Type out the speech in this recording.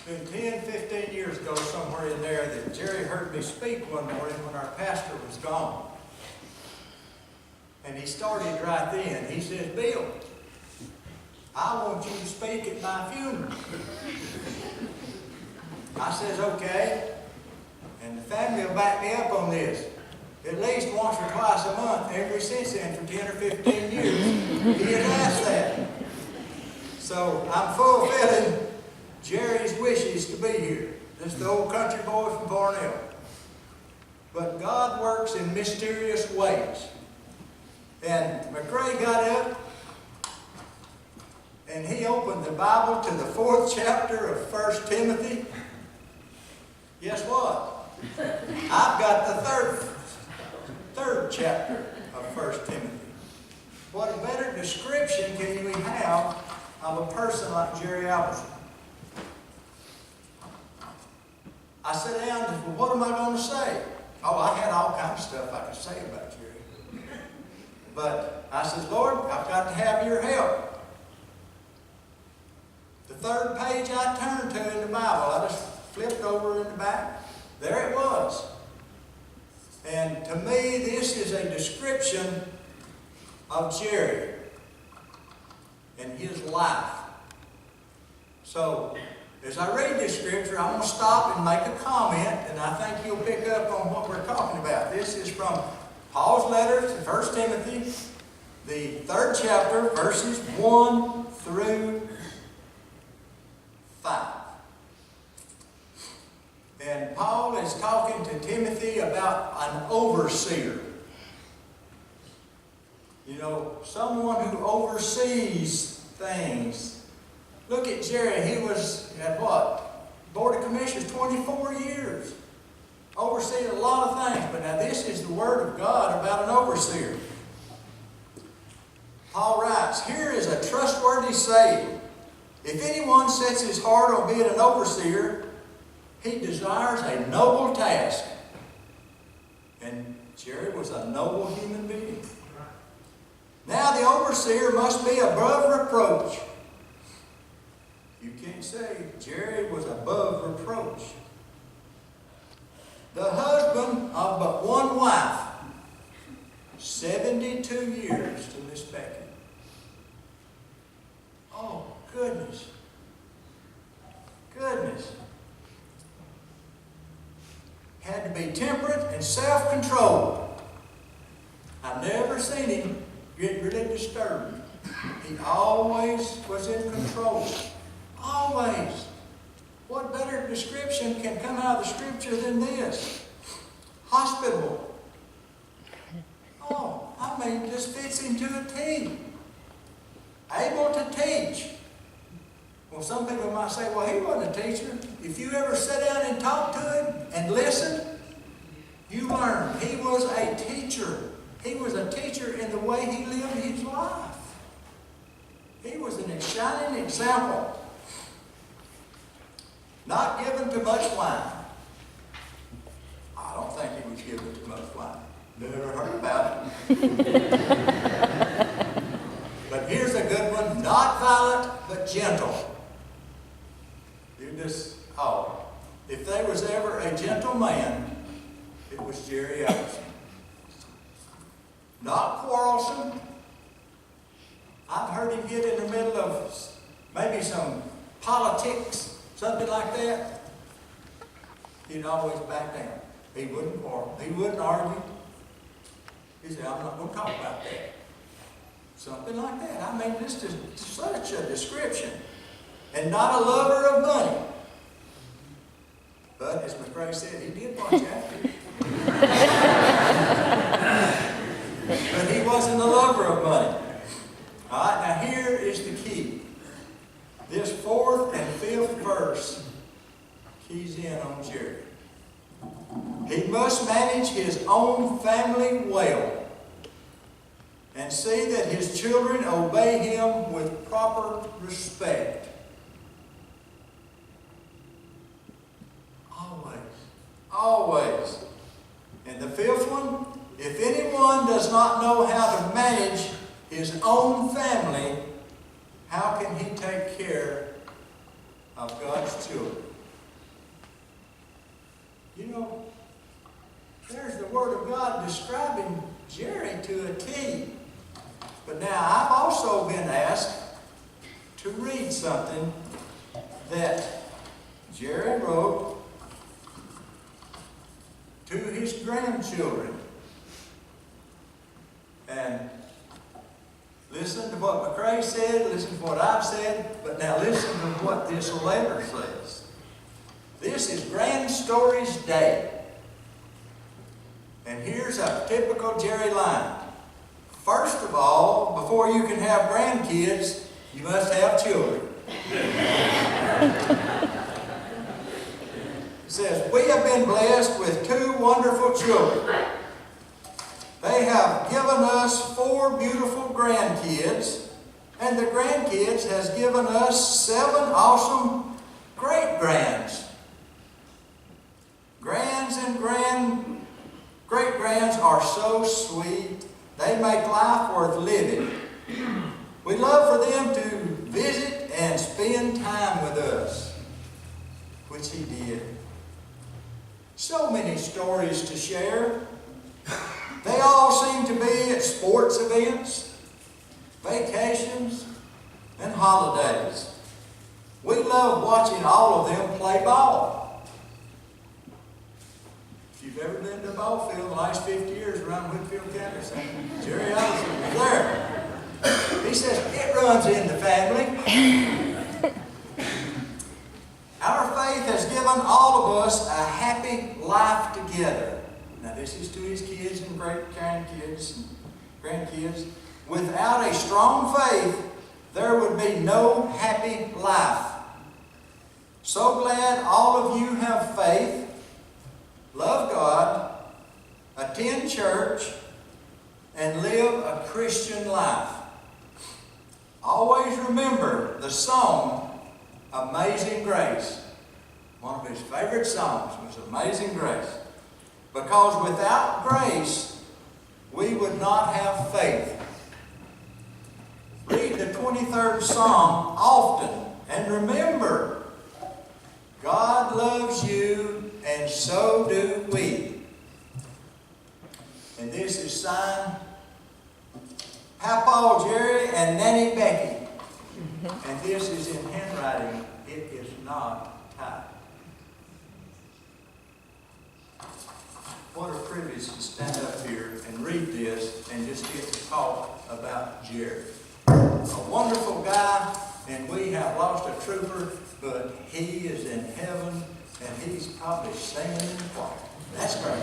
It's been 10, 15 years ago, somewhere in there, that Jerry heard me speak one morning when our pastor was gone. And he started right then. He says, "Bill, I want you to speak at my funeral." I says, "Okay." And the family will back me up on this. At least once or twice a month, ever since then, for 10 or 15 years, he has asked that. So I'm fulfilling Jerry's wishes to be here. This is the old country boy from Barnell. But God works in mysterious ways. And McRae got up and he opened the Bible to the 4th chapter of 1 Timothy. Guess what? I've got the third chapter of 1 Timothy. What a better description can we have of a person like Jerry Albertson? I sat down and said, "Well, what am I going to say?" Oh, I had all kinds of stuff I could say about Jerry. But I said, "Lord, I've got to have your help." The 3rd page I turned to in the Bible, I just flipped over in the back. There it was. And to me, this is a description of Jerry and his life. So, as I read this scripture, I'm going to stop and make a comment, and I think you'll pick up on what we're talking about. This is from Paul's letter to 1 Timothy, the 3rd chapter, verses 1 through 5. And Paul is talking to Timothy about an overseer. You know, someone who oversees things. Look at Jerry. He was at what? Board of Commissioners 24 years. Overseeing a lot of things. But now this is the Word of God about an overseer. Paul writes, "Here is a trustworthy saying. If anyone sets his heart on being an overseer, he desires a noble task." And Jerry was a noble human being. "Now the overseer must be above reproach." You can't say Jerry was above reproach. "The husband of but one wife, 72 years to Miss Becky." Oh, goodness. Goodness. Had to be temperate and self-controlled. I've never seen him get really disturbed. He always was in control. Always. What better description can come out of the scripture than this? Hospitable. Oh, I mean, this fits him to a T. Able to teach. Well, some people might say, "Well, he wasn't a teacher." If you ever sit down and talk to him and listen, you learn. He was a teacher. He was a teacher in the way he lived his life. He was a shining example. Not given to much wine. I don't think he was given to much wine. Never heard about it. But here's a good one. Not violent, but gentle. If there was ever a gentle man, it was Jerry Albertson. Not quarrelsome. I've heard him get in the middle of maybe some politics, something like that. He'd always back down. He wouldn't quarrel. He wouldn't argue. He said, "I'm not going to talk about that." Something like that. I mean, this is such a description. And not a lover of money. But, as McRae said, he did watch after it. But he wasn't a lover of money. All right, now here is the key. This 4th and 5th verse keys in on Jerry. He must manage his own family well and see that his children obey him with proper respect. Always. And the 5th one, if anyone does not know how to manage his own family, how can he take care of God's children? You know, there's the Word of God describing Jerry to a T. But now I've also been asked to read something that Jerry wrote to his grandchildren. And listen to what McCrae said, listen to what I've said, but now listen to what this letter says. This is Grand Stories Day. And here's a typical Jerry line. First of all, before you can have grandkids, you must have children. It says, we have been blessed with 2 wonderful children. They have given us 4 beautiful grandkids, and the grandkids has given us 7 awesome great-grands. Grands and great-grands are so sweet. They make life worth living. We love for them to visit and spend time with us, which he did. So many stories to share. They all seem to be at sports events, vacations, and holidays. We love watching all of them play ball. If you've ever been to a ball field in the last 50 years around Whitfield County, Jerry Albertson was there. He says, it runs in the family. Our faith has given all of us a happy life together. Now this is to his kids and great-grandkids and grandkids. Without a strong faith, there would be no happy life. So glad all of you have faith, love God, attend church, and live a Christian life. Always remember the song, Amazing Grace. One of his favorite songs was Amazing Grace. Because without grace, we would not have faith. Read the 23rd Psalm often and remember, God loves you and so do we. And this is signed Papa Jerry and Nanny Becky. And this is in handwriting. It is not typed. What a privilege to stand up here and read this and just get to talk about Jerry. A wonderful guy, and we have lost a trooper, but he is in heaven and he's probably singing in the choir. That's great.